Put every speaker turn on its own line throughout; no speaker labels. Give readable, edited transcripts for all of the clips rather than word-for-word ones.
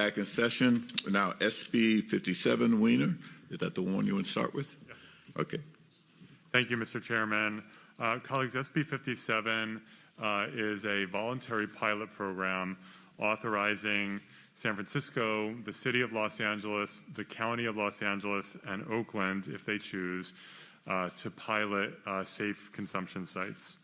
back in session. Now, SB 57, Wiener, is that the one you want to start with?
Yes.
Okay.
Thank you, Mr. Chairman. Colleagues, SB 57 is a voluntary pilot program authorizing San Francisco, the City of Los Angeles, the County of Los Angeles, and Oakland, if they choose, to pilot safe consumption sites.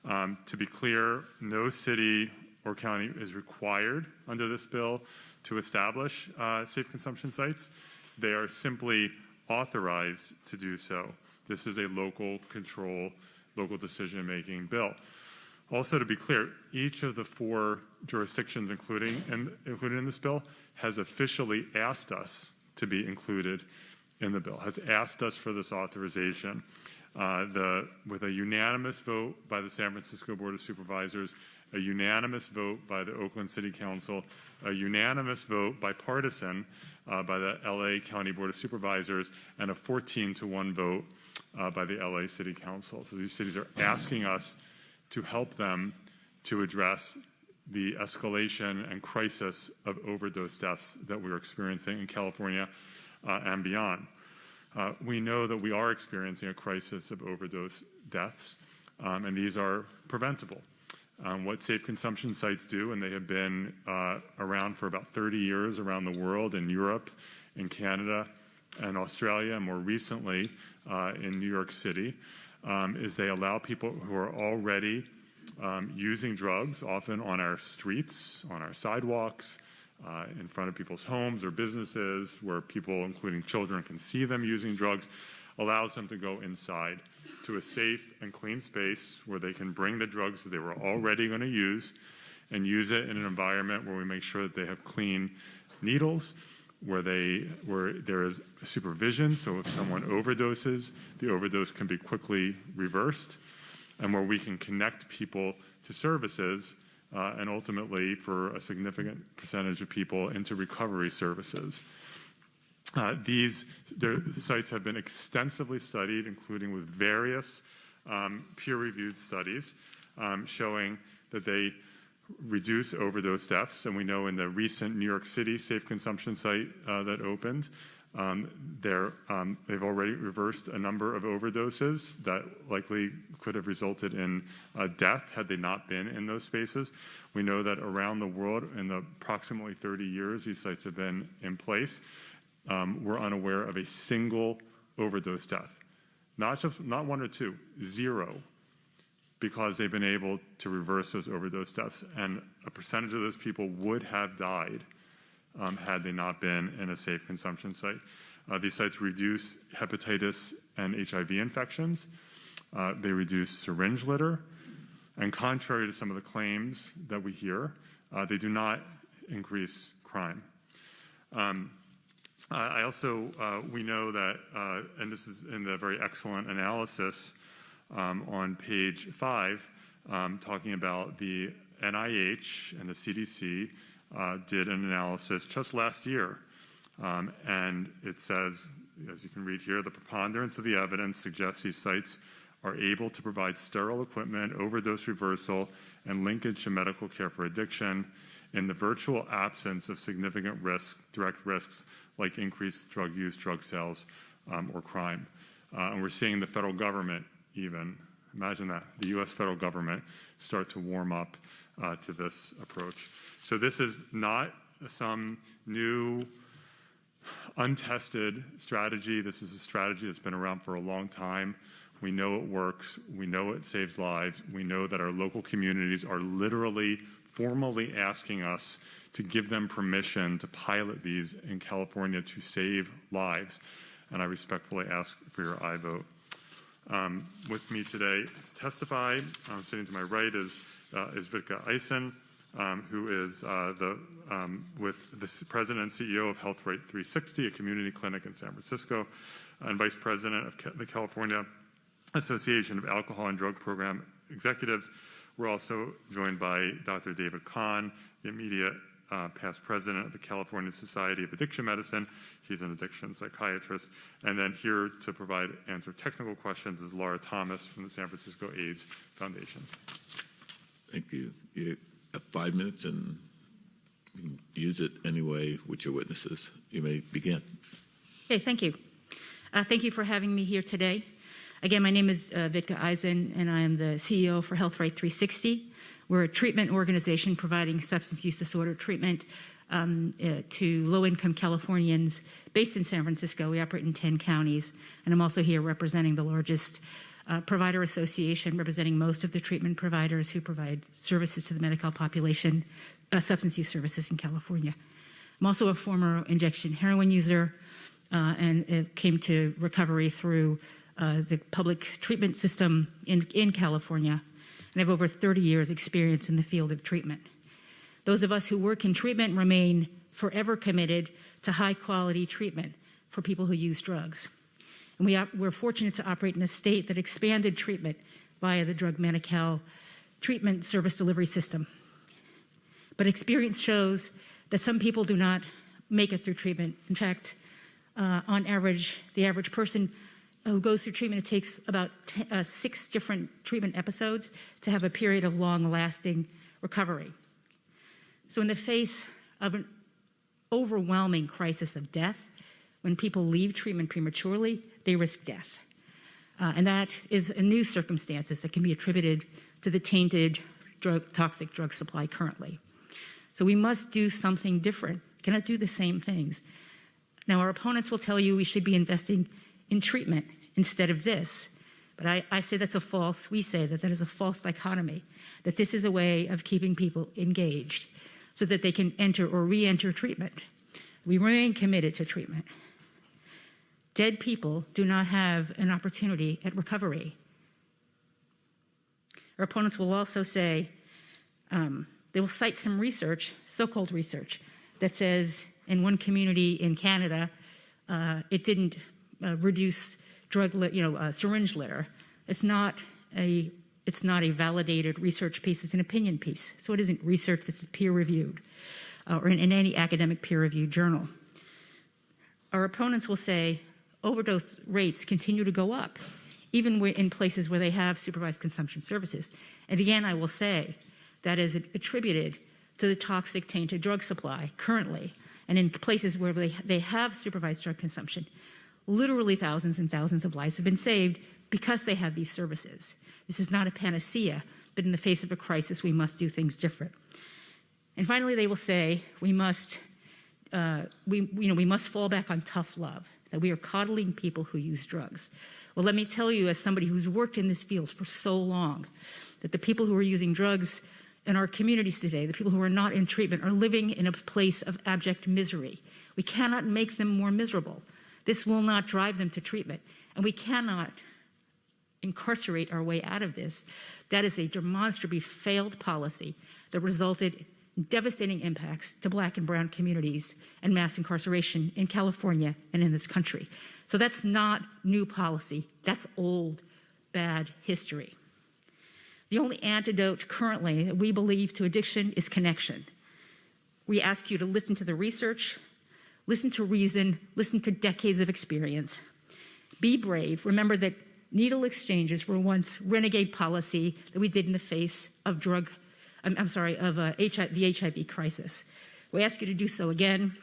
To be clear, no city or county is required under this bill to establish safe consumption sites. They are simply authorized to do so. This is a local control, local decision-making bill. Also, to be clear, each of the 4 jurisdictions included in this bill has officially asked us to be included in the bill, has asked us for this authorization. With a unanimous vote by the San Francisco Board of Supervisors, a unanimous vote by the Oakland City Council, a unanimous vote bipartisan by the LA County Board of Supervisors, and a 14-to-1 vote by the LA City Council. So these cities are asking us to help them to address the escalation and crisis of overdose deaths that we're experiencing in California and beyond. We know that we are experiencing a crisis of overdose deaths, and these are preventable. What safe consumption sites do, and they have been around for about 30 years around the world, in Europe, in Canada, and Australia, and more recently in New York City, is they allow people who are already using drugs, often on our streets, on our sidewalks, in front of people's homes or businesses, where people, including children, can see them using drugs, allows them to go inside to a safe and clean space where they can bring the drugs that they were already going to use and use it in an environment where we make sure that they have clean needles, where there is supervision, so if someone overdoses, the overdose can be quickly reversed, and where we can connect people to services and ultimately, for a significant percentage of people, into recovery services. The sites have been extensively studied, including with various peer-reviewed studies showing that they reduce overdose deaths. And we know in the recent New York City safe consumption site that opened, they've already reversed a number of overdoses that likely could have resulted in death had they not been in those spaces. We know that around the world, in the approximately 30 years these sites have been in place, we're unaware of a single overdose death. Not 1 or 2, 0, because they've been able to reverse those overdose deaths. And a percentage of those people would have died had they not been in a safe consumption site. These sites reduce hepatitis and HIV infections. They reduce syringe litter. And contrary to some of the claims that we hear, they do not increase crime. We know that, and this is in the very excellent analysis on page 5, talking about the NIH and the CDC did an analysis just last year. And it says, as you can read here, the preponderance of the evidence suggests these sites are able to provide sterile equipment, overdose reversal, and linkage to medical care for addiction in the virtual absence of significant direct risks like increased drug use, drug sales, or crime. And we're seeing the federal government even, imagine that, the U.S. federal government start to warm up to this approach. So this is not some new, untested strategy. This is a strategy that's been around for a long time. We know it works. We know it saves lives. We know that our local communities are literally formally asking us to give them permission to pilot these in California to save lives. And I respectfully ask for your aye vote. With me today to testify, sitting to my right is Vitka Eisen, who is with the president and CEO of Health Rate 360, a community clinic in San Francisco, and vice president of the California Association of Alcohol and Drug Program Executives. We're also joined by Dr. David Kahn, the immediate past president of the California Society of Addiction Medicine. He's an addiction psychiatrist. And then here to answer technical questions is Laura Thomas from the San Francisco AIDS Foundation.
Thank you. You have 5 minutes and use it anyway with your witnesses. You may begin.
Okay, thank you. Thank you for having me here today. Again, my name is Vitka Eisen, and I am the CEO for Health Right 360. We're a treatment organization providing substance use disorder treatment to low-income Californians based in San Francisco. We operate in 10 counties, and I'm also here representing the largest provider association, representing most of the treatment providers who provide services to the Medi-Cal population, substance use services in California. I'm also a former injection heroin user and came to recovery through the public treatment system in California, and I have over 30 years experience in the field of treatment. Those of us who work in treatment remain forever committed to high quality treatment for people who use drugs. And we're fortunate to operate in a state that expanded treatment via the drug Medi-Cal treatment service delivery system. But experience shows that some people do not make it through treatment. In fact, on average, the average person who goes through treatment, it takes about 6 different treatment episodes to have a period of long-lasting recovery. So in the face of an overwhelming crisis of death, when people leave treatment prematurely, they risk death. And that is a new circumstances that can be attributed to the tainted toxic drug supply currently. So we must do something different. We cannot do the same things. Now, our opponents will tell you we should be investing in treatment instead of this. But I say that's a false, we say that is a false dichotomy, that this is a way of keeping people engaged so that they can enter or re-enter treatment. We remain committed to treatment. Dead people do not have an opportunity at recovery. Our opponents will also say, they will cite some research, so-called research, that says in one community in Canada, it didn't reduce syringe litter. It's not a validated research piece. It's an opinion piece. So it isn't research that's peer-reviewed or in any academic peer-reviewed journal. Our opponents will say overdose rates continue to go up, even in places where they have supervised consumption services. And again, I will say that is attributed to the toxic tainted drug supply currently. And in places where they have supervised drug consumption, literally thousands and thousands of lives have been saved because they have these services. This is not a panacea, but in the face of a crisis, we must do things different. And finally, they will say we must fall back on tough love, that we are coddling people who use drugs. Well, let me tell you, as somebody who's worked in this field for so long, that the people who are using drugs in our communities today, the people who are not in treatment, are living in a place of abject misery. We cannot make them more miserable. This will not drive them to treatment. And we cannot incarcerate our way out of this. That is a demonstrably failed policy that resulted in devastating impacts to Black and brown communities and mass incarceration in California and in this country. So that's not new policy. That's old, bad history. The only antidote currently that we believe to addiction is connection. We ask you to listen to the research, listen to reason, listen to decades of experience. Be brave. Remember that needle exchanges were once renegade policy that we did in the face of the HIV crisis. We ask you to do so again.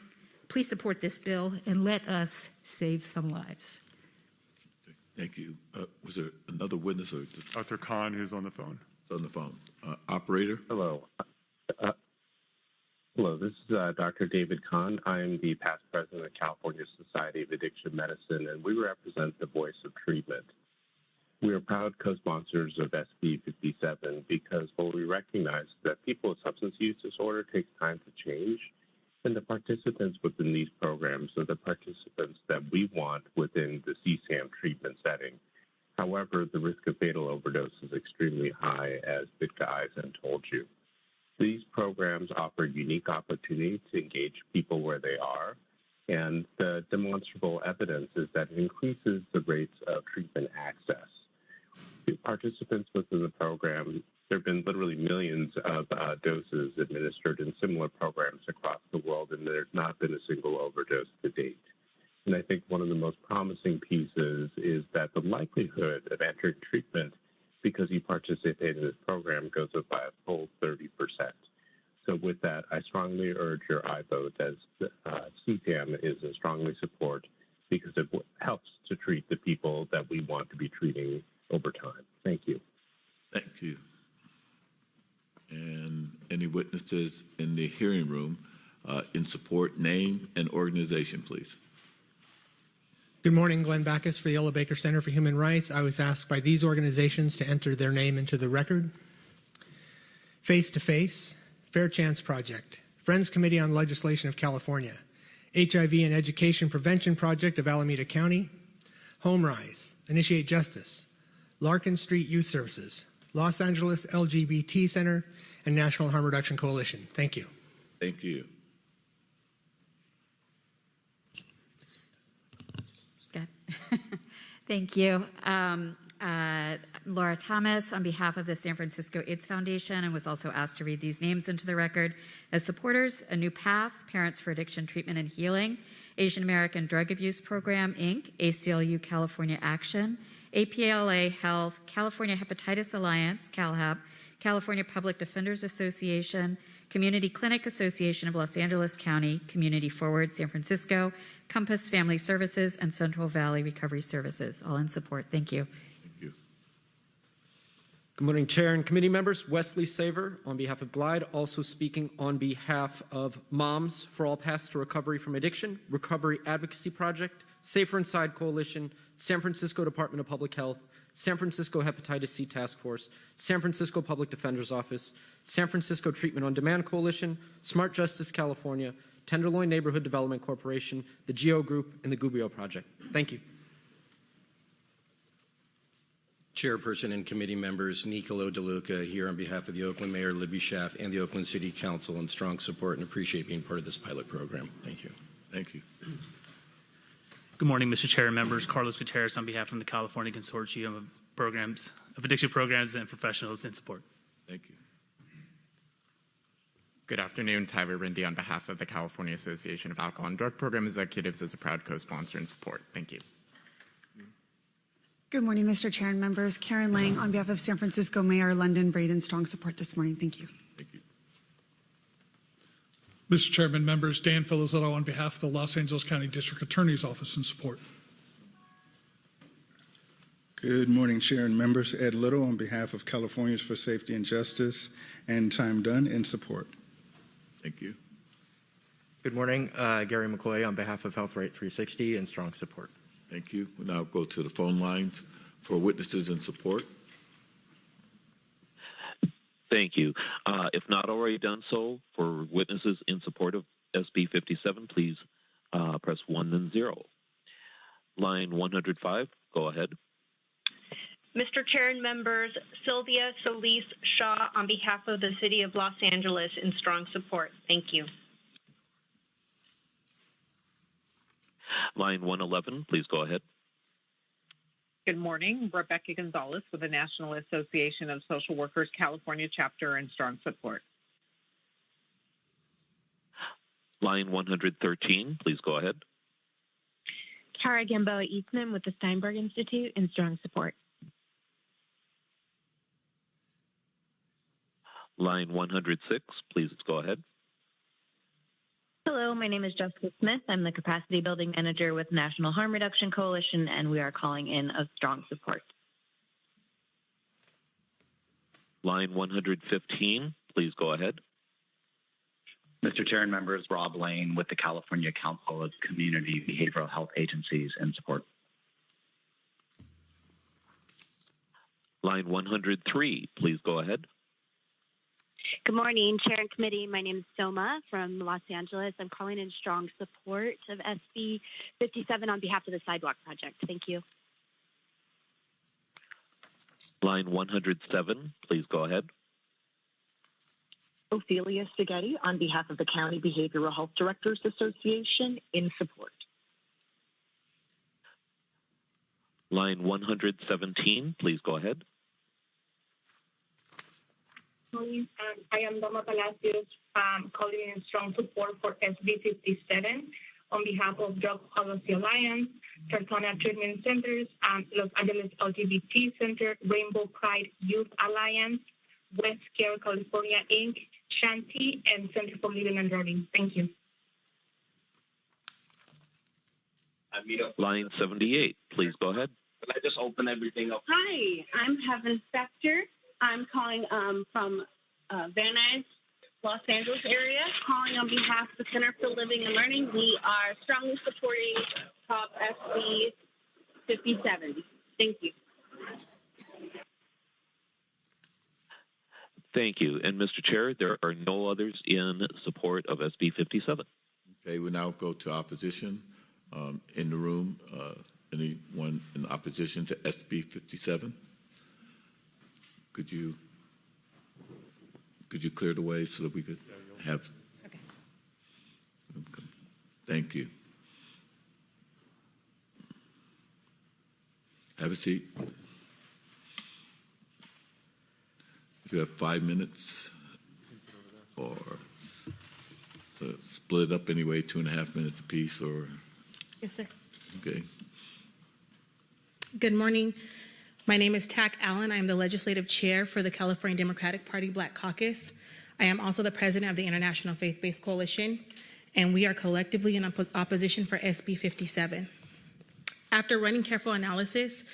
Please support this bill and let us save some lives.
Thank you. Was there another witness? Or
Dr. Khan, who's on the phone.
on the phone? Operator?
Hello. Hello, this is Dr. David Kahn. I am the past president of California Society of Addiction Medicine, and we represent the voice of treatment. We are proud co-sponsors of SB 57 because while we recognize that people with substance use disorder takes time to change, and the participants within these programs are the participants that we want within the CSAM treatment setting. However, the risk of fatal overdose is extremely high, as Vitka Eisen told you. These programs offer unique opportunity to engage people where they are, and the demonstrable evidence is that it increases the rates of treatment access. Participants within the program, there have been literally millions of doses administered in similar programs across the world, and there's not been a single overdose to date. And I think one of the most promising pieces is that the likelihood of entering treatment because you participate in this program goes up by a full 30%. So with that, I strongly urge your aye vote as CTAM is in strongly support because it helps to treat the people that we want to be treating over time. Thank you.
Thank you. And any witnesses in the hearing room in support, name and organization, please.
Good morning, Glenn Backus for the Ella Baker Center for Human Rights. I was asked by these organizations to enter their name into the record. Face to Face, Fair Chance Project, Friends Committee on Legislation of California, HIV and Education Prevention Project of Alameda County, Home Rise, Initiate Justice, Larkin Street Youth Services, Los Angeles LGBT Center, and National Harm Reduction Coalition. Thank you.
Thank you.
Thank you. Laura Thomas on behalf of the San Francisco AIDS Foundation and was also asked to read these names into the record as supporters: A New Path, Parents for Addiction Treatment and Healing, Asian American Drug Abuse Program, Inc., ACLU California Action, APLA Health, California Hepatitis Alliance, CalHAP, California Public Defenders Association, Community Clinic Association of Los Angeles County, Community Forward San Francisco, Compass Family Services, and Central Valley Recovery Services, all in support. Thank you.
Thank you.
Good morning, Chair and committee members. Wesley Saver on behalf of GLIDE, also speaking on behalf of Moms for All Paths to Recovery from Addiction, Recovery Advocacy Project, Safer Inside Coalition, San Francisco Department of Public Health, San Francisco Hepatitis C Task Force, San Francisco Public Defender's Office, San Francisco Treatment on Demand Coalition, Smart Justice California, Tenderloin Neighborhood Development Corporation, the GEO Group, and the Gubbio Project. Thank you.
Chairperson and committee members, Nicolo DeLuca here on behalf of the Oakland Mayor Libby Schaaf and the Oakland City Council in strong support and appreciate being part of this pilot program. Thank you.
Thank you.
Good morning, Mr. Chair and members. Carlos Gutierrez on behalf of the California Consortium of Addiction Programs and Professionals in support.
Thank you.
Good afternoon, Tyler Rindy on behalf of the California Association of Alcohol and Drug Program Executives as a proud co-sponsor and support. Thank you.
Good morning, Mr. Chair and members. Karen Lang on behalf of San Francisco Mayor London Breed in strong support this morning. Thank you.
Thank you.
Mr. Chairman, members, Dan Filizzetto on behalf of the Los Angeles County District Attorney's Office in support.
Good morning, Chair and members. Ed Little on behalf of Californians for Safety and Justice and Time Done in support.
Thank you.
Good morning, Gary McCoy on behalf of Health Right 360 in strong support.
Thank you. We'll now go to the phone lines for witnesses in support.
Thank you. If not already done so, for witnesses in support of SB 57, please press 1 then 0. Line 105, go ahead.
Mr. Chair and members, Sylvia Solis Shaw on behalf of the City of Los Angeles in strong support. Thank you.
Line 111, please go ahead.
Good morning. Rebecca Gonzalez with the National Association of Social Workers California chapter in strong support.
Line 113, please go ahead.
Kara Gamboa Eastman with the Steinberg Institute in strong support.
Line 106, please go ahead.
Hello, my name is Jessica Smith. I'm the Capacity Building Manager with National Harm Reduction Coalition, and we are calling in a strong support.
Line 115, please go ahead.
Mr. Chair and members, Rob Lane with the California Council of Community Behavioral Health Agencies in support.
Line 103, please go ahead.
Good morning, Chair and Committee. My name is Soma from Los Angeles. I'm calling in strong support of SB 57 on behalf of the Sidewalk Project. Thank you.
Line 107, please go ahead.
Ophelia Spaghetti on behalf of the County Behavioral Health Directors Association in support.
Line 117, please go ahead.
I am Dama Palacios calling in strong support for SB 57 on behalf of Drug Policy Alliance, Tartana Treatment Centers, Los Angeles LGBT Center, Rainbow Pride Youth Alliance, West Care, California, Inc., Shanty, and Center for Living and Learning. Thank you.
Line 78, please go ahead.
Can I just open everything up?
Hi, I'm Heaven Spector. I'm calling from Van Nuys, Los Angeles area, calling on behalf of the Center for Living and Learning. We are strongly supporting Prop SB 57. Thank you.
Thank you. And Mr. Chair, there are no others in support of SB 57.
Okay, we now go to opposition. In the room, anyone in opposition to SB 57? Could you clear the way so that we could have? Okay. Thank you. Have a seat. You have 5 minutes, or so split it up anyway, 2.5 minutes apiece, or?
Yes, sir.
Okay.
Good morning. My name is Tack Allen. I am the legislative chair for the California Democratic Party Black Caucus. I am also the president of the International Faith-Based Coalition, and we are collectively in opposition for SB 57. After running careful analysis,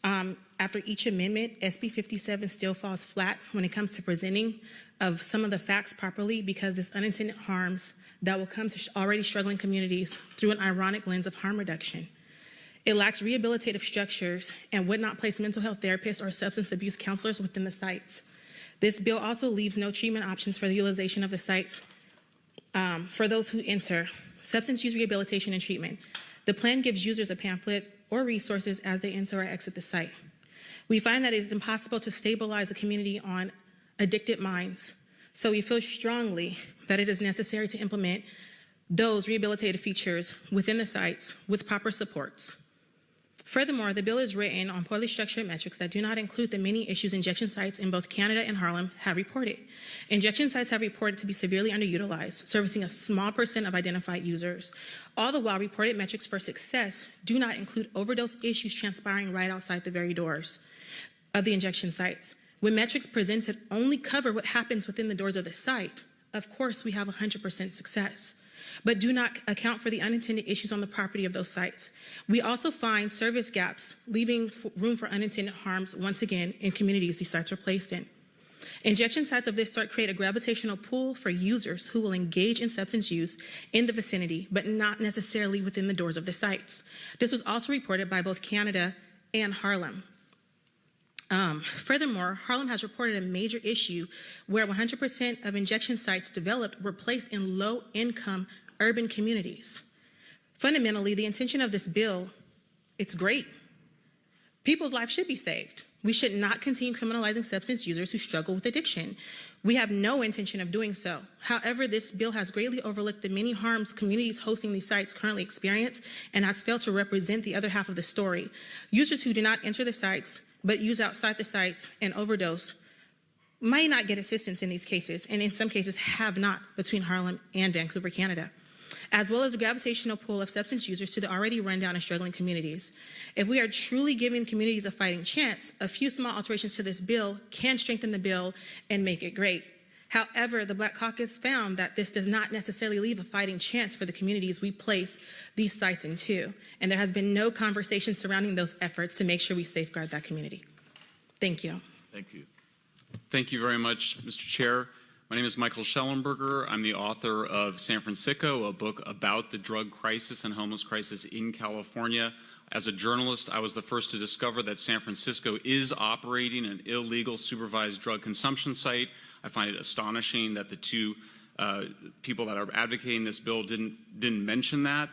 after each amendment, SB 57 still falls flat when it comes to presenting of some of the facts properly, because this unintended harms that will come to already struggling communities through an ironic lens of harm reduction. It lacks rehabilitative structures and would not place mental health therapists or substance abuse counselors within the sites. This bill also leaves no treatment options for the utilization of the sites for those who enter substance use rehabilitation and treatment. The plan gives users a pamphlet or resources as they enter or exit the site. We find that it is impossible to stabilize a community on addicted minds, so we feel strongly that it is necessary to implement those rehabilitative features within the sites with proper supports. Furthermore, the bill is written on poorly structured metrics that do not include the many issues injection sites in both Canada and Harlem have reported. Injection sites have reported to be severely underutilized, servicing a small percent of identified users. All the while, reported metrics for success do not include overdose issues transpiring right outside the very doors of the injection sites. When metrics presented only cover what happens within the doors of the site, of course we have 100% success, but do not account for the unintended issues on the property of those sites. We also find service gaps, leaving room for unintended harms once again in communities these sites are placed in. Injection sites of this sort create a gravitational pull for users who will engage in substance use in the vicinity, but not necessarily within the doors of the sites. This was also reported by both Canada and Harlem. Furthermore, Harlem has reported a major issue where 100% of injection sites developed were placed in low-income urban communities. Fundamentally, the intention of this bill, it's great. People's lives should be saved. We should not continue criminalizing substance users who struggle with addiction. We have no intention of doing so. However, this bill has greatly overlooked the many harms communities hosting these sites currently experience and has failed to represent the other half of the story. Users who do not enter the sites but use outside the sites and overdose might not get assistance in these cases, and in some cases have not, between Harlem and Vancouver, Canada, as well as a gravitational pull of substance users to the already rundown and struggling communities. If we are truly giving communities a fighting chance, a few small alterations to this bill can strengthen the bill and make it great. However, the Black Caucus found that this does not necessarily leave a fighting chance for the communities we place these sites into, and there has been no conversation surrounding those efforts to make sure we safeguard that community. Thank you.
Thank you.
Thank you very much, Mr. Chair. My name is Michael Schellenberger. I'm the author of San Francisco, a book about the drug crisis and homeless crisis in California. As a journalist, I was the first to discover that San Francisco is operating an illegal supervised drug consumption site. I find it astonishing that the two people that are advocating this bill didn't mention that.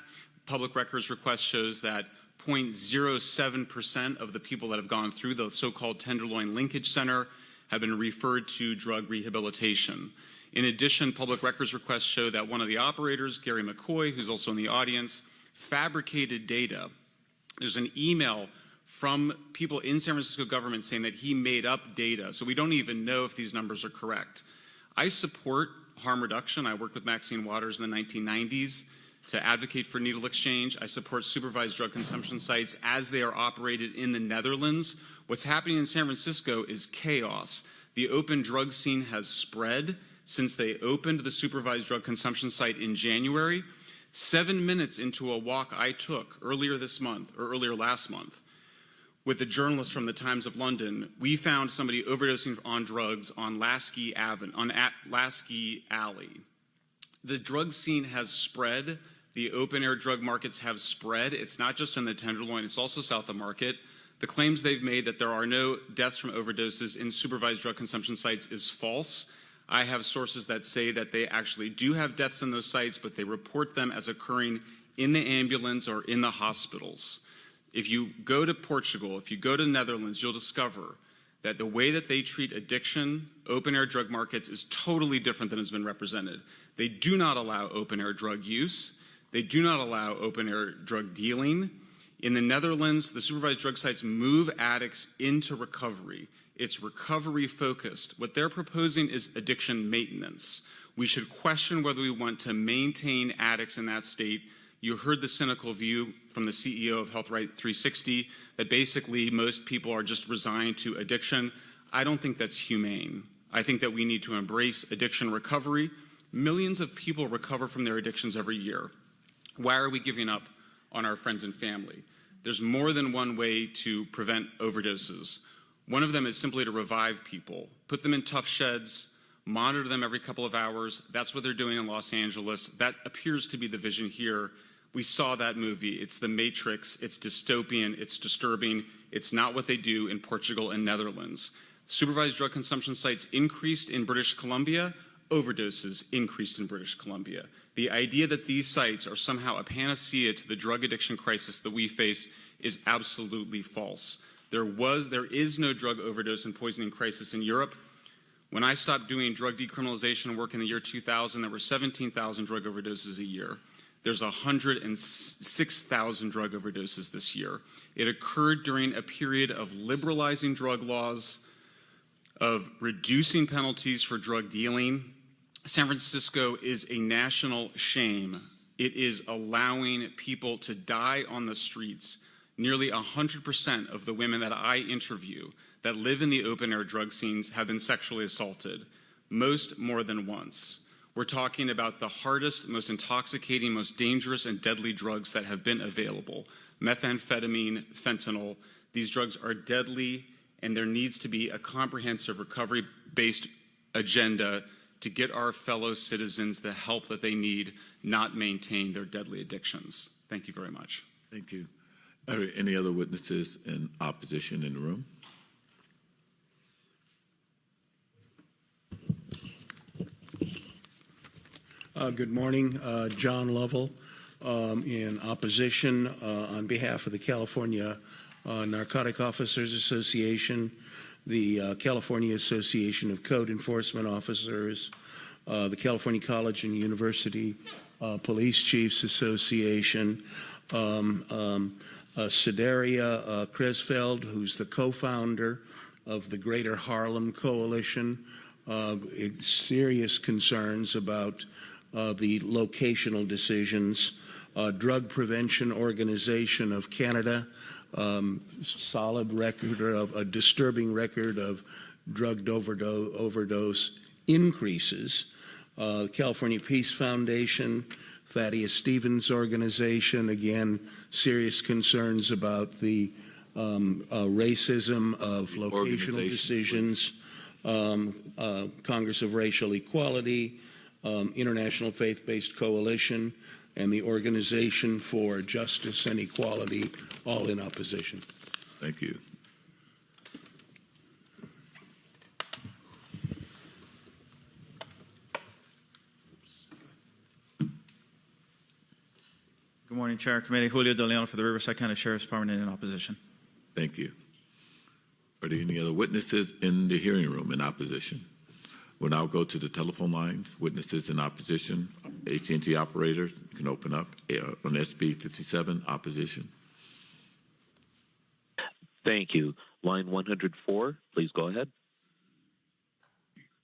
Public records request shows that 0.07% of the people that have gone through the so-called Tenderloin Linkage Center have been referred to drug rehabilitation. In addition, public records requests show that one of the operators, Gary McCoy, who's also in the audience, fabricated data. There's an email from people in San Francisco government saying that he made up data, so we don't even know if these numbers are correct. I support harm reduction. I worked with Maxine Waters in the 1990s to advocate for needle exchange. I support supervised drug consumption sites as they are operated in the Netherlands. What's happening in San Francisco is chaos. The open drug scene has spread since they opened the supervised drug consumption site in January. 7 minutes into a walk I took earlier last month, with a journalist from the Times of London, we found somebody overdosing on drugs on Lasky Alley. The drug scene has spread. The open-air drug markets have spread. It's not just in the Tenderloin, it's also south of Market. The claims they've made that there are no deaths from overdoses in supervised drug consumption sites is false. I have sources that say that they actually do have deaths in those sites, but they report them as occurring in the ambulance or in the hospitals. If you go to Portugal, if you go to Netherlands, you'll discover that the way that they treat addiction, open-air drug markets, is totally different than has been represented. They do not allow open-air drug use. They do not allow open-air drug dealing. In the Netherlands, the supervised drug sites move addicts into recovery. It's recovery focused. What they're proposing is addiction maintenance. We should question whether we want to maintain addicts in that state. You heard the cynical view from the CEO of Health Right 360 that basically most people are just resigned to addiction. I don't think that's humane. I think that we need to embrace addiction recovery. Millions of people recover from their addictions every year. Why are we giving up on our friends and family? There's more than one way to prevent overdoses. One of them is simply to revive people, put them in tough sheds, monitor them every couple of hours. That's what they're doing in Los Angeles. That appears to be the vision here. We saw that movie. It's The Matrix. It's dystopian. It's disturbing. It's not what they do in Portugal and Netherlands. Supervised drug consumption sites increased in British Columbia. Overdoses increased in British Columbia. The idea that these sites are somehow a panacea to the drug addiction crisis that we face is absolutely false. There is no drug overdose and poisoning crisis in Europe. When I stopped doing drug decriminalization work in the year 2000, there were 17,000 drug overdoses a year. There's 106,000 drug overdoses this year. It occurred during a period of liberalizing drug laws, of reducing penalties for drug dealing. San Francisco is a national shame. It is allowing people to die on the streets. Nearly 100% of the women that I interview that live in the open-air drug scenes have been sexually assaulted, most more than once. We're talking about the hardest, most intoxicating, most dangerous and deadly drugs that have been available. Methamphetamine, fentanyl. These drugs are deadly, and there needs to be a comprehensive recovery-based agenda to get our fellow citizens the help that they need, not maintain their deadly addictions. Thank you very much.
Thank you. Are there any other witnesses in opposition in the room?
Good morning. John Lovell, in opposition on behalf of the California Narcotic Officers Association, the California Association of Code Enforcement Officers, the California College and University Police Chiefs Association, Sedaria Cresfeld, who's the co-founder of the Greater Harlem Coalition, serious concerns about the locational decisions, Drug Prevention Organization of Canada, solid record of a disturbing record of drug overdose increases, California Peace Foundation, Thaddeus Stevens Organization, again, serious concerns about the racism of locational decisions, Congress of Racial Equality, International Faith-Based Coalition, and the Organization for Justice and Equality, all in opposition.
Thank you.
Good morning, Chair and Committee. Julio De Leon for the Riverside County Sheriff's Department in opposition.
Thank you. Are there any other witnesses in the hearing room in opposition? We'll now go to the telephone lines. Witnesses in opposition, AT&T operators, you can open up on SB 57, opposition.
Thank you. Line 104, please go ahead.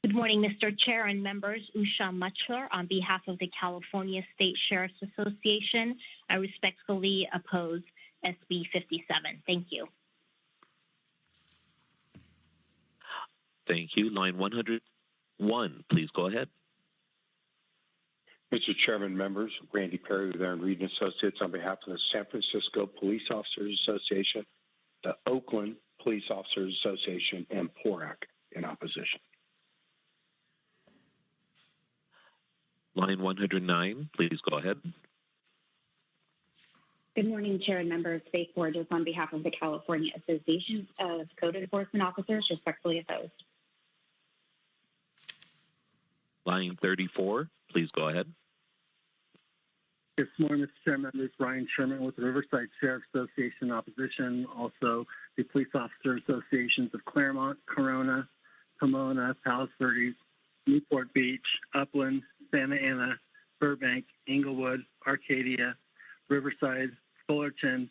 Good morning, Mr. Chair and members. Usha Muchler on behalf of the California State Sheriff's Association. I respectfully oppose SB 57. Thank you.
Thank you. Line 101, please go ahead.
Mr. Chairman, members, Randy Perry with Aaron Reed and Associates on behalf of the San Francisco Police Officers Association, the Oakland Police Officers Association, and PORAC in opposition.
Line 109, please go ahead.
Good morning, Chair and members. Faith Borges on behalf of the California Association of Code Enforcement Officers, respectfully opposed.
Line 34, please go ahead.
Good morning, Mr. Chair, members. Ryan Sherman with the Riverside Sheriff Association opposition. Also, the Police Officer Associations of Claremont, Corona, Pomona, Palos Verdes, Newport Beach, Upland, Santa Ana, Burbank, Inglewood, Arcadia, Riverside, Fullerton,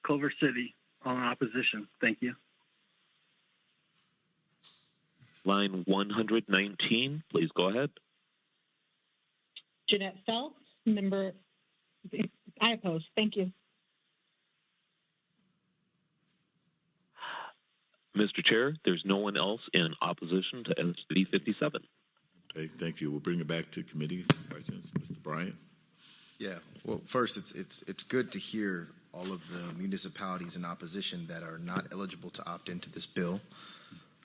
Culver City, all in opposition. Thank you.
Line 119, please go ahead.
Jeanette Phelps, member. I oppose. Thank you.
Mr. Chair, there's no one else in opposition to SB 57.
Okay, thank you. We'll bring it back to committee questions. Mr. Bryant.
Yeah. Well, first, it's good to hear all of the municipalities in opposition that are not eligible to opt into this bill.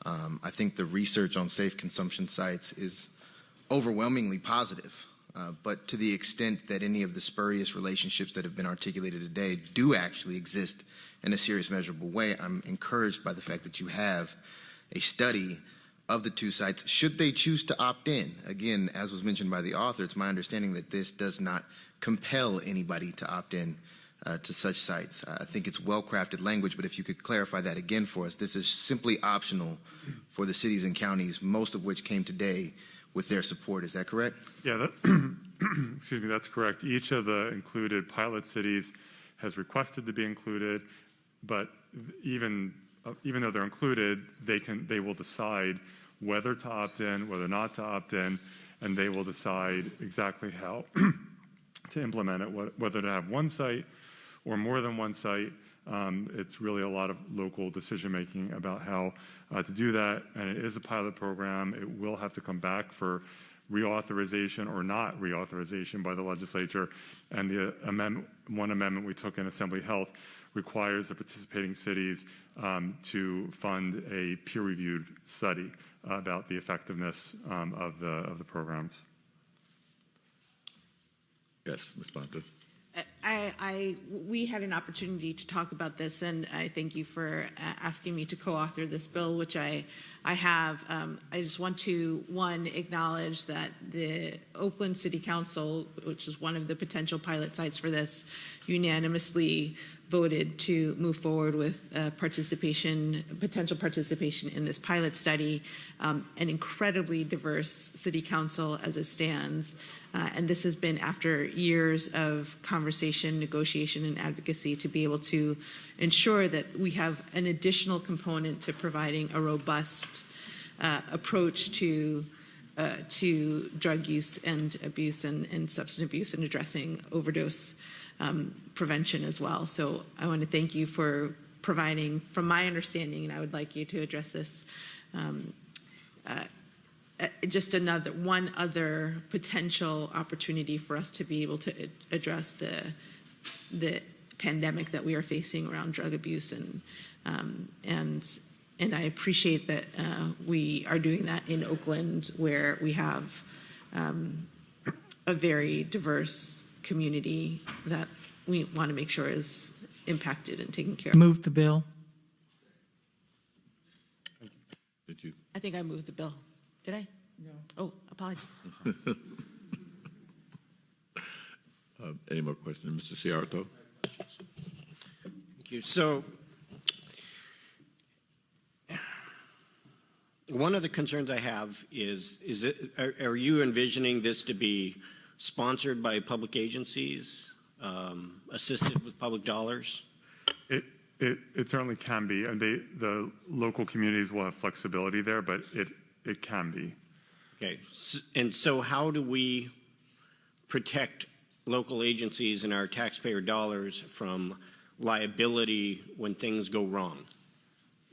I think the research on safe consumption sites is overwhelmingly positive. But to the extent that any of the spurious relationships that have been articulated today do actually exist in a serious, measurable way, I'm encouraged by the fact that you have a study of the two sites, should they choose to opt in. Again, as was mentioned by the author, it's my understanding that this does not compel anybody to opt in to such sites. I think it's well-crafted language, but if you could clarify that again for us, this is simply optional for the cities and counties, most of which came today with their support. Is that correct?
Yeah, excuse me, that's correct. Each of the included pilot cities has requested to be included, but even though they're included, they will decide whether to opt in, whether not to opt in, and they will decide exactly how to implement it, whether to have one site or more than one site. It's really a lot of local decision-making about how to do that, and it is a pilot program. It will have to come back for reauthorization or not reauthorization by the legislature, and the one amendment we took in Assembly Health requires the participating cities to fund a peer-reviewed study about the effectiveness of the programs.
Yes, Ms. Bonta.
We had an opportunity to talk about this, and I thank you for asking me to co-author this bill, which I have. I just want to, one, acknowledge that the Oakland City Council, which is one of the potential pilot sites for this, unanimously voted to move forward with potential participation in this pilot study. An incredibly diverse city council as it stands. And this has been after years of conversation, negotiation, and advocacy to be able to ensure that we have an additional component to providing a robust approach to drug use and abuse and substance abuse and addressing overdose prevention as well. So I want to thank you for providing, from my understanding, and I would like you to address this, just one other potential opportunity for us to be able to address the pandemic that we are facing around drug abuse, and I appreciate that we are doing that in Oakland, where we have a very diverse community that we want to make sure is impacted and taken care of.
Move the bill.
Did you?
I think I moved the bill. Did I? No. Oh, apologies.
Any more questions? Mr. Ciarto?
Thank you. So, one of the concerns I have is are you envisioning this to be sponsored by public agencies, assisted with public dollars?
It certainly can be, and the local communities will have flexibility there, but it can be.
Okay, and so how do we protect local agencies and our taxpayer dollars from liability when things go wrong?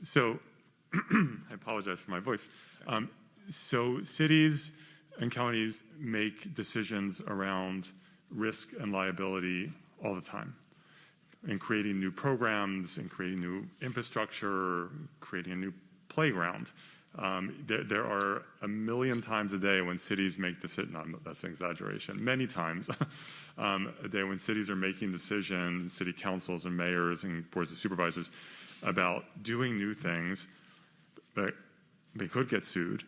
So, I apologize for my voice. So cities and counties make decisions around risk and liability all the time, in creating new programs, in creating new infrastructure, creating a new playground. There are a million times a day when cities make decisions, that's an exaggeration, many times a day when cities are making decisions, city councils and mayors and boards of supervisors about doing new things. That they could get sued,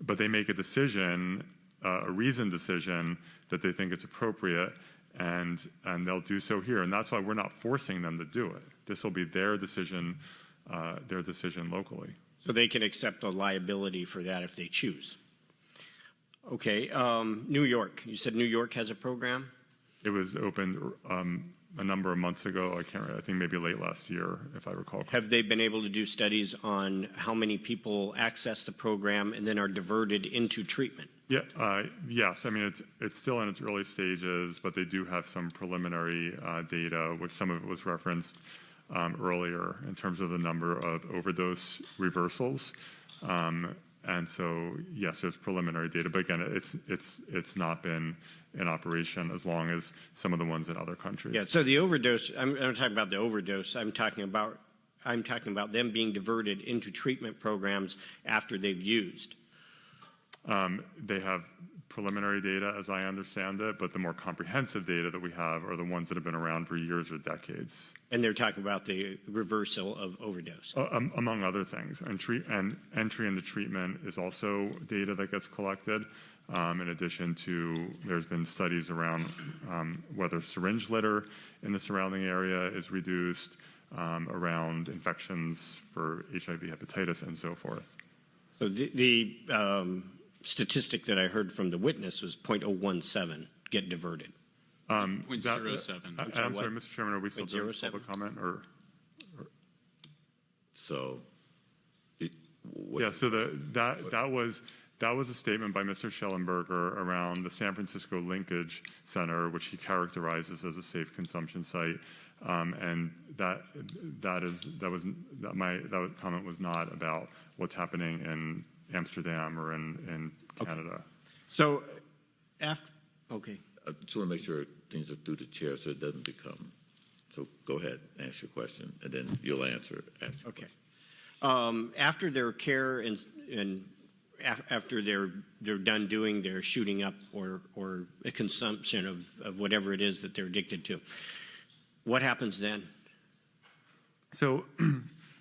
but they make a decision, a reasoned decision that they think it's appropriate, and they'll do so here. And that's why we're not forcing them to do it. This will be their decision locally.
So they can accept the liability for that if they choose. Okay, New York. You said New York has a program?
It was opened a number of months ago. I think maybe late last year, if I recall.
Have they been able to do studies on how many people access the program and then are diverted into treatment?
Yeah, yes. I mean, it's still in its early stages, but they do have some preliminary data, which some of it was referenced earlier in terms of the number of overdose reversals. And so, yes, there's preliminary data, but again, it's not been in operation as long as some of the ones in other countries.
Yeah. So the overdose. I'm talking about the overdose. I'm talking about them being diverted into treatment programs after they've used.
They have preliminary data, as I understand it, but the more comprehensive data that we have are the ones that have been around for years or decades.
And they're talking about the reversal of overdose.
Among other things. And entry into treatment is also data that gets collected. In addition to, there's been studies around whether syringe litter in the surrounding area is reduced, around infections for HIV, hepatitis, and so forth.
So the statistic that I heard from the witness was 0.017 get diverted.
0.07.
I'm sorry, Mr. Chairman, are we still doing public comment or?
So,
yeah. So that was a statement by Mr. Schellenberger around the San Francisco Linkage Center, which he characterizes as a safe consumption site, and that comment was not about what's happening in Amsterdam or in Canada.
Okay. So, okay.
I just want to make sure things are through the chair so it doesn't become. So go ahead, ask your question, and then you'll answer.
Okay. After their care and after they're done doing their shooting up or a consumption of whatever it is that they're addicted to, what happens then?
So.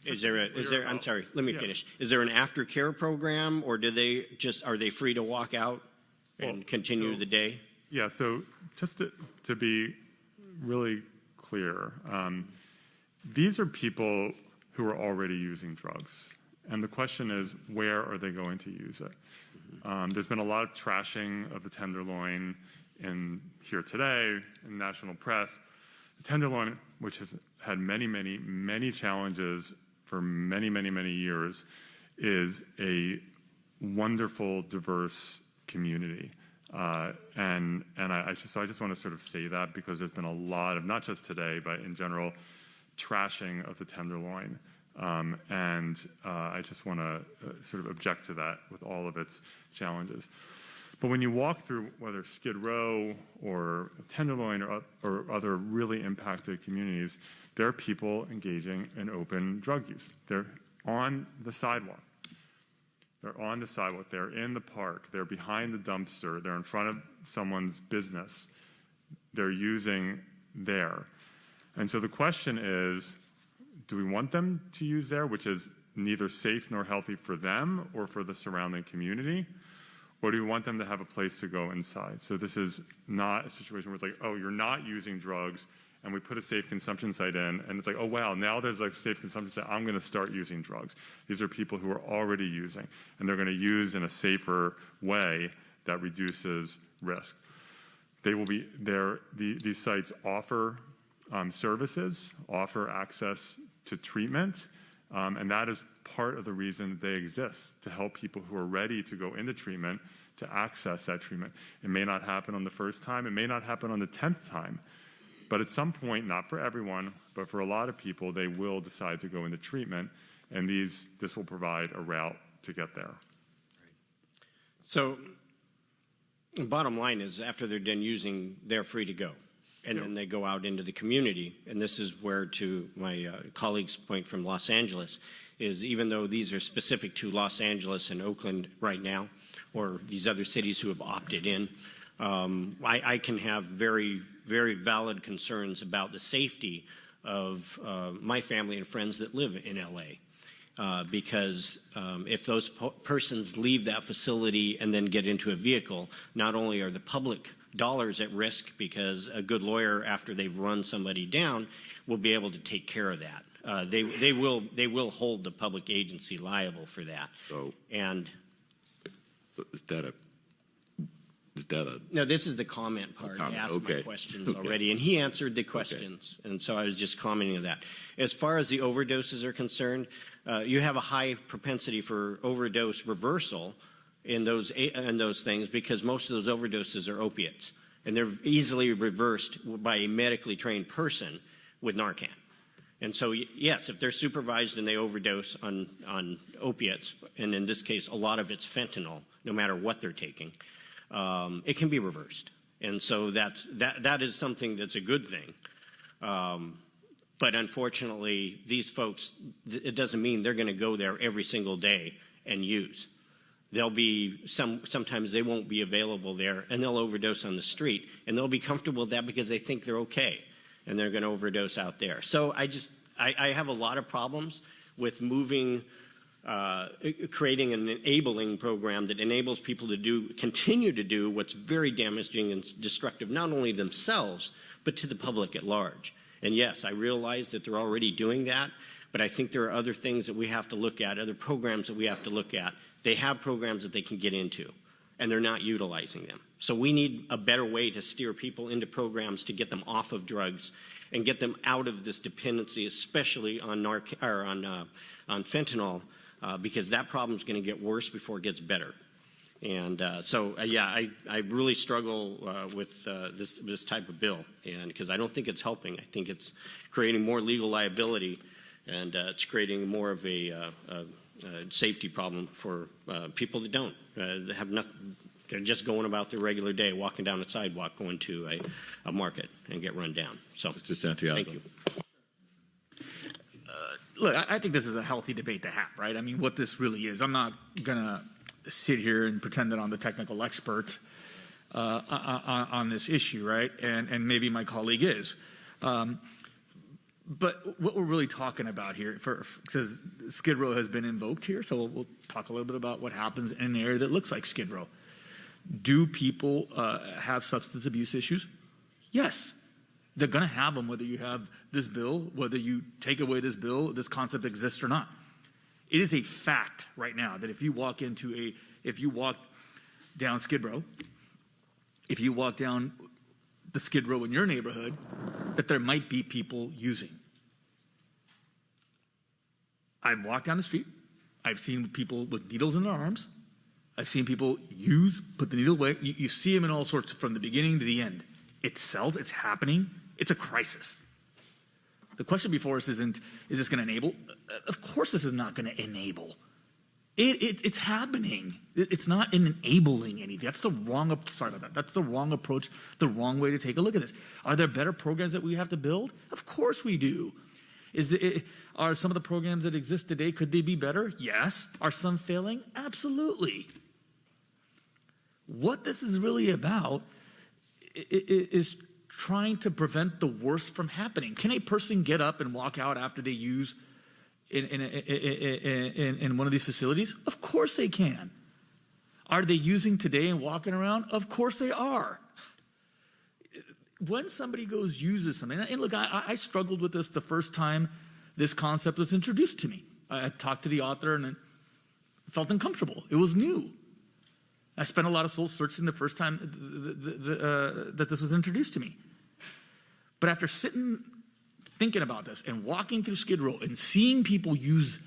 I'm sorry, let me finish. Is there an aftercare program, or are they free to walk out and continue the day?
Yeah, so just to be really clear, these are people who are already using drugs. And the question is, where are they going to use it? There's been a lot of trashing of the Tenderloin here today in national press. The Tenderloin, which has had many, many, many challenges for many, many, many years, is a wonderful, diverse community. And I just want to sort of say that because there's been a lot of, not just today, but in general, trashing of the Tenderloin. And I just want to sort of object to that with all of its challenges. But when you walk through whether Skid Row or Tenderloin or other really impacted communities, there are people engaging in open drug use. They're on the sidewalk. They're on the sidewalk. They're in the park. They're behind the dumpster. They're in front of someone's business. They're using there. And so the question is, do we want them to use there, which is neither safe nor healthy for them or for the surrounding community? Or do we want them to have a place to go inside? So this is not a situation where it's like, oh, you're not using drugs, and we put a safe consumption site in, and it's like, oh, wow, now there's a safe consumption site, I'm going to start using drugs. These are people who are already using, and they're going to use in a safer way that reduces risk. They will be there. These sites offer services, offer access to treatment, and that is part of the reason they exist, to help people who are ready to go into treatment to access that treatment. It may not happen on the first time, it may not happen on the 10th time, but at some point, not for everyone, but for a lot of people, they will decide to go into treatment, and this will provide a route to get there.
So bottom line is, after they're done using, they're free to go. And then they go out into the community. And this is where, to my colleague's point from Los Angeles, is even though these are specific to Los Angeles and Oakland right now, or these other cities who have opted in, I can have very, very valid concerns about the safety of my family and friends that live in LA. Because if those persons leave that facility and then get into a vehicle, not only are the public dollars at risk, because a good lawyer, after they've run somebody down, will be able to take care of that. They will hold the public agency liable for that.
So,
and
so is that a
no, this is the comment part. I asked my questions already, and he answered the questions, and so I was just commenting on that. As far as the overdoses are concerned, you have a high propensity for overdose reversal in those things, because most of those overdoses are opiates, and they're easily reversed by a medically trained person with Narcan. And so, yes, if they're supervised and they overdose on opiates, and in this case, a lot of it's fentanyl, no matter what they're taking, it can be reversed. And so that is something that's a good thing. But unfortunately, these folks, it doesn't mean they're going to go there every single day and use. They'll be sometimes they won't be available there, and they'll overdose on the street, and they'll be comfortable with that because they think they're okay, and they're going to overdose out there. So I have a lot of problems with moving, creating an enabling program that enables people to continue to do what's very damaging and destructive, not only themselves, but to the public at large. And yes, I realize that they're already doing that, but I think there are other things that we have to look at, other programs that we have to look at. They have programs that they can get into, and they're not utilizing them. So we need a better way to steer people into programs to get them off of drugs and get them out of this dependency, especially on fentanyl, because that problem is going to get worse before it gets better. And I really struggle with this type of bill, and because I don't think it's helping. I think it's creating more legal liability, and it's creating more of a safety problem for people that don't have nothing. They're just going about their regular day, walking down the sidewalk, going to a market, and get run down. So,
Mr. Santiago.
Thank you.
Look, I think this is a healthy debate to have, right? I mean, what this really is. I'm not going to sit here and pretend that I'm the technical expert on this issue, right? And maybe my colleague is. But what we're really talking about here, because Skid Row has been invoked here, so we'll talk a little bit about what happens in an area that looks like Skid Row. Do people have substance abuse issues? Yes. They're going to have them whether you have this bill, whether you take away this bill, this concept exists or not. It is a fact right now that if you walk down Skid Row, if you walk down the Skid Row in your neighborhood, that there might be people using. I've walked down the street. I've seen people with needles in their arms. I've seen people put the needle away. You see them in all sorts from the beginning to the end. It sells. It's happening. It's a crisis. The question before us isn't, is this going to enable? Of course this is not going to enable. It's happening. It's not enabling anything. That's the wrong approach, the wrong way to take a look at this. Are there better programs that we have to build? Of course we do. Are some of the programs that exist today, could they be better? Yes. Are some failing? Absolutely. What this is really about is trying to prevent the worst from happening. Can a person get up and walk out after they use in one of these facilities? Of course they can. Are they using today and walking around? Of course they are. When somebody uses something, and look, I struggled with this the first time this concept was introduced to me. I talked to the author and it felt uncomfortable. It was new. I spent a lot of soul searching the first time that this was introduced to me. But after thinking about this and walking through Skid Row and seeing people use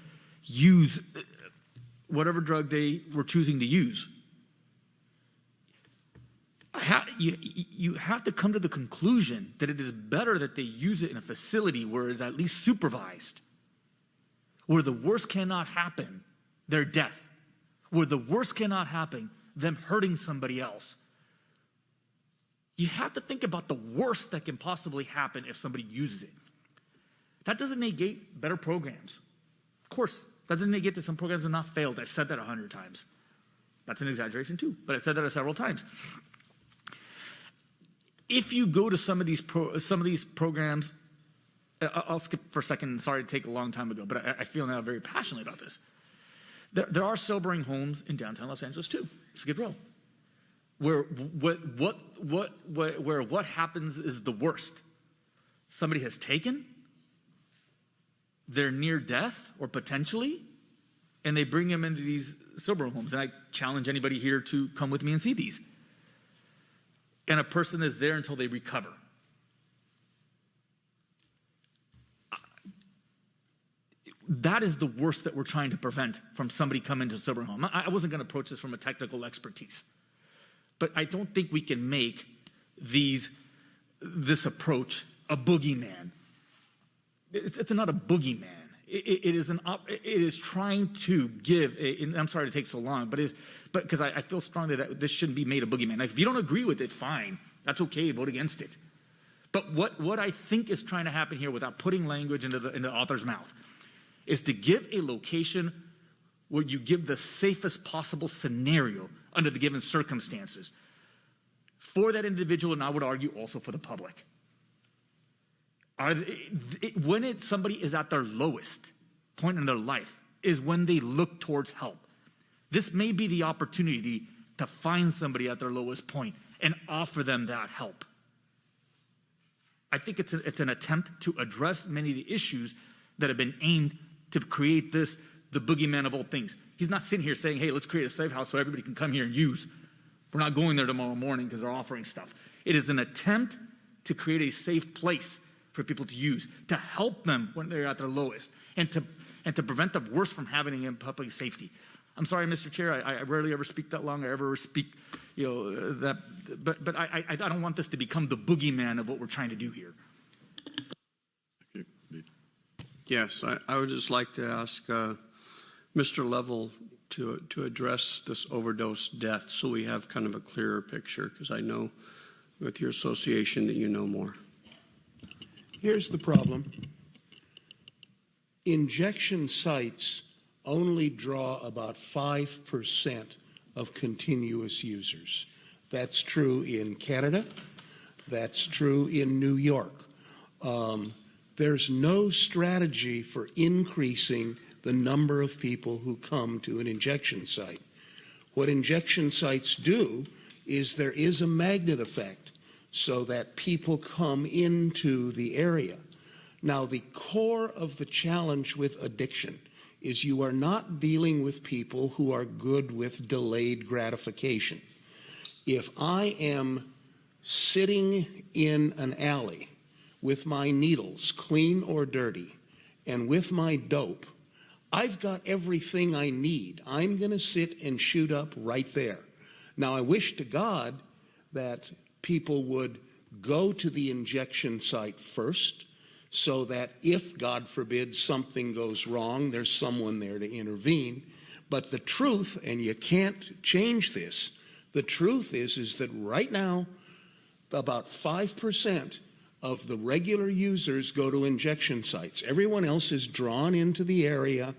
whatever drug they were choosing to use, you have to come to the conclusion that it is better that they use it in a facility where it's at least supervised, where the worst cannot happen, their death, where the worst cannot happen, them hurting somebody else. You have to think about the worst that can possibly happen if somebody uses it. That doesn't negate better programs. Of course, that doesn't negate that some programs have not failed. I've said that 100 times. That's an exaggeration too, but I said that several times. If you go to some of these programs, I'll skip for a second. Sorry to take a long time ago, but I feel now very passionately about this. There are sobering homes in downtown Los Angeles too, Skid Row, where what happens is the worst. Somebody has taken, they're near death or potentially, and they bring them into these sober homes. And I challenge anybody here to come with me and see these. And a person is there until they recover. That is the worst that we're trying to prevent from somebody coming to a sober home. I wasn't going to approach this from a technical expertise, but I don't think we can make this approach a boogeyman. It's not a boogeyman. It is trying to give. And I'm sorry to take so long, but because I feel strongly that this shouldn't be made a boogeyman. Now, if you don't agree with it, fine. That's okay. Vote against it. But what I think is trying to happen here, without putting language into the author's mouth, is to give a location where you give the safest possible scenario under the given circumstances for that individual, and I would argue also for the public. When somebody is at their lowest point in their life is when they look towards help. This may be the opportunity to find somebody at their lowest point and offer them that help. I think it's an attempt to address many of the issues that have been aimed to create the boogeyman of all things. He's not sitting here saying, hey, let's create a safe house so everybody can come here and use. We're not going there tomorrow morning because they're offering stuff. It is an attempt to create a safe place for people to use, to help them when they're at their lowest, and to prevent the worst from happening in public safety. I'm sorry, Mr. Chair, I rarely ever speak that long. I ever speak, that. But I don't want this to become the boogeyman of what we're trying to do here.
Yes, I would just like to ask Mr. Level to address this overdose death so we have kind of a clearer picture, because I know with your association that you know more.
Here's the problem. Injection sites only draw about 5% of continuous users. That's true in Canada. That's true in New York. There's no strategy for increasing the number of people who come to an injection site. What injection sites do is there is a magnet effect so that people come into the area. Now, the core of the challenge with addiction is you are not dealing with people who are good with delayed gratification. If I am sitting in an alley with my needles, clean or dirty, and with my dope, I've got everything I need. I'm going to sit and shoot up right there. Now, I wish to God that people would go to the injection site first so that if, God forbid, something goes wrong, there's someone there to intervene. But the truth, and you can't change this, the truth is that right now, about 5% of the regular users go to injection sites. Everyone else is drawn into the area,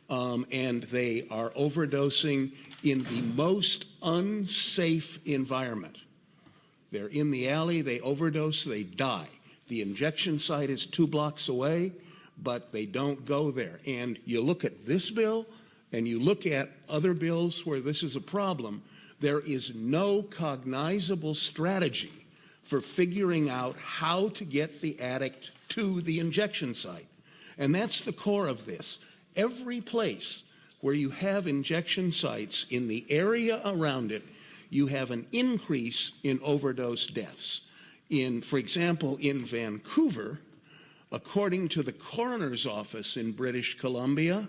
and they are overdosing in the most unsafe environment. They're in the alley, they overdose, they die. The injection site is 2 blocks away, but they don't go there. And you look at this bill, and you look at other bills where this is a problem, there is no cognizable strategy for figuring out how to get the addict to the injection site. And that's the core of this. Every place where you have injection sites in the area around it, you have an increase in overdose deaths. For example, in Vancouver, according to the coroner's office in British Columbia,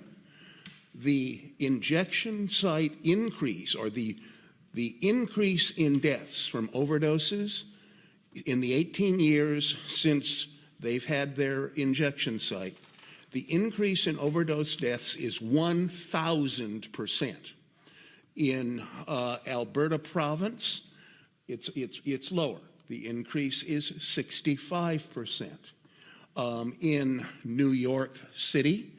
the injection site increase, or the increase in deaths from overdoses in the 18 years since they've had their injection site, the increase in overdose deaths is 1,000%. In Alberta province, it's lower. The increase is 65%. In New York City,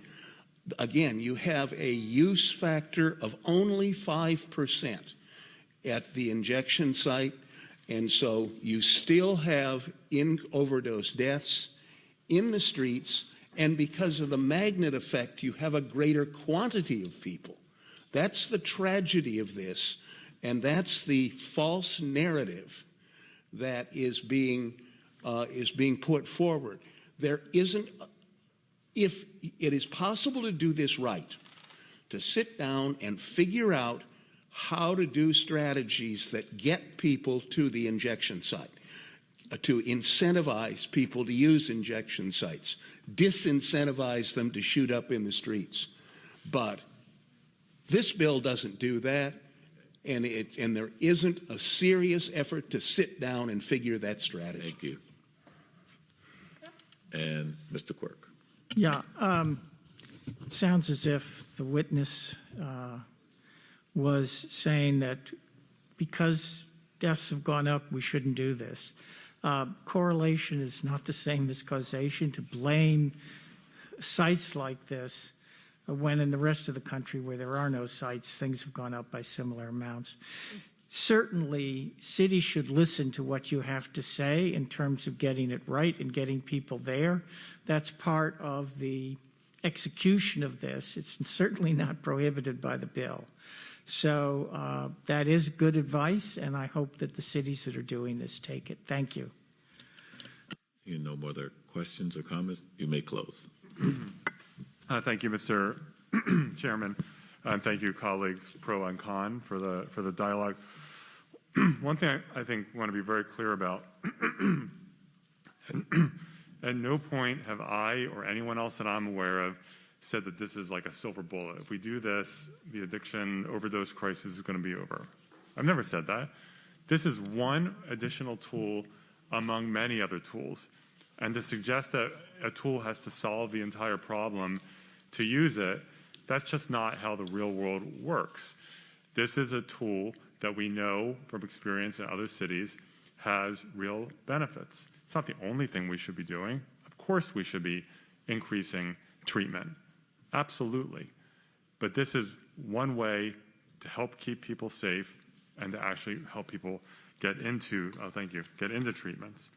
again, you have a use factor of only 5% at the injection site, and so you still have overdose deaths in the streets, and because of the magnet effect, you have a greater quantity of people. That's the tragedy of this, and that's the false narrative that is being put forward. There isn't, if it is possible to do this right, to sit down and figure out how to do strategies that get people to the injection site, to incentivize people to use injection sites, disincentivize them to shoot up in the streets. But this bill doesn't do that, and there isn't a serious effort to sit down and figure that strategy.
Thank you. And Mr. Quirk.
Yeah, it sounds as if the witness was saying that because deaths have gone up, we shouldn't do this. Correlation is not the same as causation. To blame sites like this when in the rest of the country where there are no sites, things have gone up by similar amounts. Certainly, cities should listen to what you have to say in terms of getting it right and getting people there. That's part of the execution of this. It's certainly not prohibited by the bill. So that is good advice, and I hope that the cities that are doing this take it. Thank you.
No more other questions or comments. You may close.
Thank you, Mr. Chairman, and thank you, colleagues pro and con, for the dialogue. One thing I think I want to be very clear about, at no point have I or anyone else that I'm aware of said that this is like a silver bullet. If we do this, the addiction overdose crisis is going to be over. I've never said that. This is one additional tool among many other tools. And to suggest that a tool has to solve the entire problem to use it, that's just not how the real world works. This is a tool that we know from experience in other cities has real benefits. It's not the only thing we should be doing. Of course we should be increasing treatment. Absolutely. But this is one way to help keep people safe and to actually help people get into, get into treatments.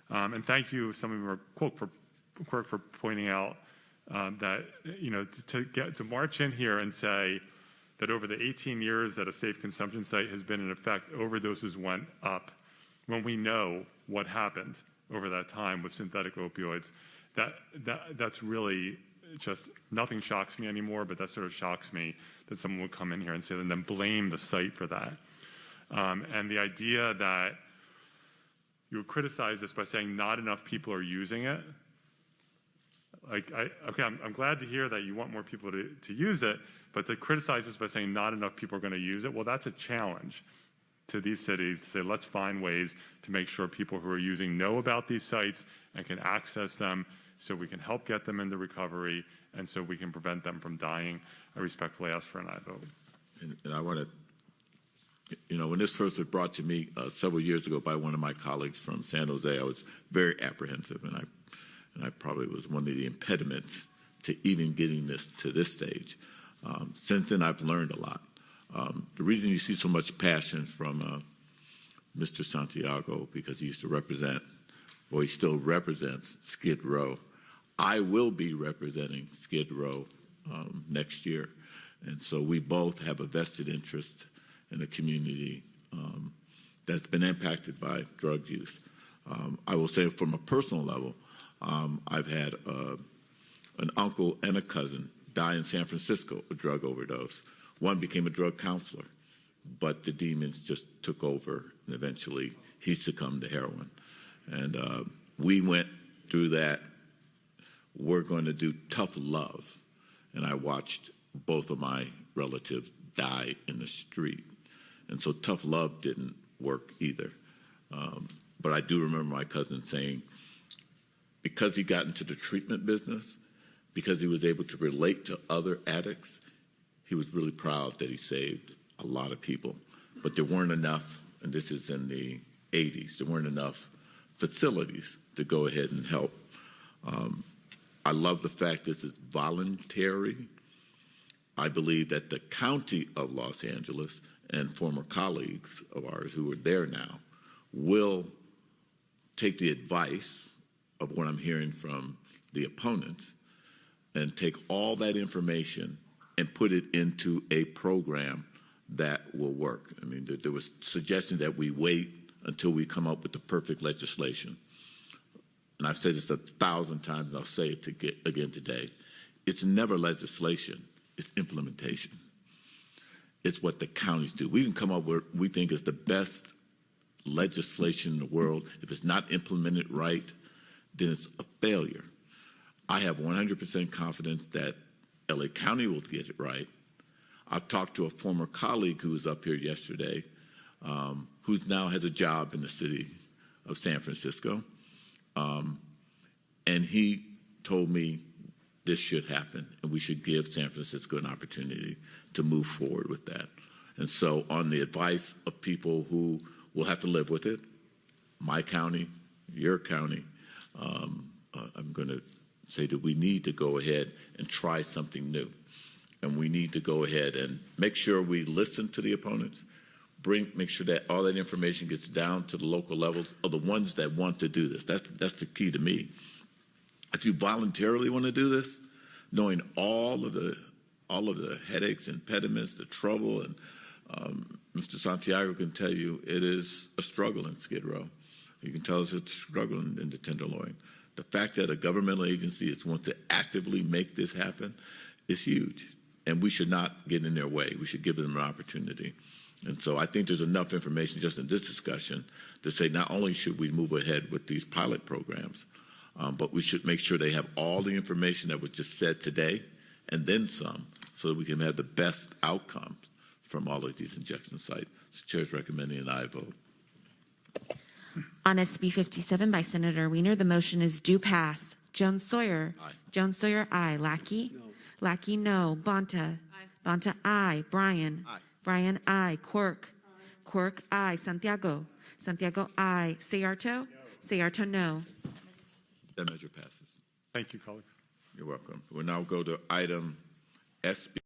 And thank you, some of you are quote for pointing out that, to march in here and say that over the 18 years that a safe consumption site has been in effect, overdoses went up when we know what happened over that time with synthetic opioids. That's really just, nothing shocks me anymore, but that sort of shocks me that someone would come in here and say, and then blame the site for that. And the idea that you would criticize this by saying not enough people are using it. I'm glad to hear that you want more people to use it, but to criticize this by saying not enough people are going to use it, well, that's a challenge to these cities to say, let's find ways to make sure people who are using know about these sites and can access them so we can help get them into recovery and so we can prevent them from dying. I respectfully ask for an aye vote.
And I want to, when this first was brought to me several years ago by one of my colleagues from San Jose, I was very apprehensive, and I probably was one of the impediments to even getting this to this stage. Since then, I've learned a lot. The reason you see so much passion from Mr. Santiago, because he used to represent, well, he still represents Skid Row. I will be representing Skid Row next year. And so we both have a vested interest in a community that's been impacted by drug use. I will say from a personal level, I've had an uncle and a cousin die in San Francisco, a drug overdose. One became a drug counselor, but the demons just took over, and eventually he succumbed to heroin. And we went through that. We're going to do tough love. And I watched both of my relatives die in the street. And so tough love didn't work either. But I do remember my cousin saying, because he got into the treatment business, because he was able to relate to other addicts, he was really proud that he saved a lot of people, but there weren't enough, and this is in the 80s, there weren't enough facilities to go ahead and help. I love the fact this is voluntary. I believe that the County of Los Angeles and former colleagues of ours who are there now will take the advice of what I'm hearing from the opponents and take all that information and put it into a program that will work. I mean, there was suggestions that we wait until we come up with the perfect legislation. And I've said this 1,000 times, and I'll say it again today. It's never legislation, it's implementation. It's what the counties do. We can come up with what we think is the best legislation in the world. If it's not implemented right, then it's a failure. I have 100% confidence that LA County will get it right. I've talked to a former colleague who was up here yesterday, who now has a job in the city of San Francisco, and he told me this should happen, and we should give San Francisco an opportunity to move forward with that. And so on the advice of people who will have to live with it, my county, your county, I'm going to say that we need to go ahead and try something new. And we need to go ahead and make sure we listen to the opponents, make sure that all that information gets down to the local levels of the ones that want to do this. That's the key to me. If you voluntarily want to do this, knowing all of the headaches, impediments, the trouble, and Mr. Santiago can tell you it is a struggle in Skid Row. You can tell us it's a struggle in the Tenderloin. The fact that a governmental agency wants to actively make this happen is huge, and we should not get in their way. We should give them an opportunity. And so I think there's enough information just in this discussion to say not only should we move ahead with these pilot programs, but we should make sure they have all the information that was just said today and then some, so that we can have the best outcomes from all of these injection sites. So the chair is recommending an aye vote.
On SB 57 by Senator Wiener, the motion is do pass. Jones Sawyer.
Aye.
Jones Sawyer, aye. Lackey? No. Lackey, no. Bonta? Aye. Bonta, aye. Bryan?
Aye.
Bryan, aye. Quirk? Quirk, aye. Santiago? Santiago, aye. Sayarto? No. Sayarto, no.
That measure passes.
Thank you, colleagues.
You're welcome. We'll now go to item SB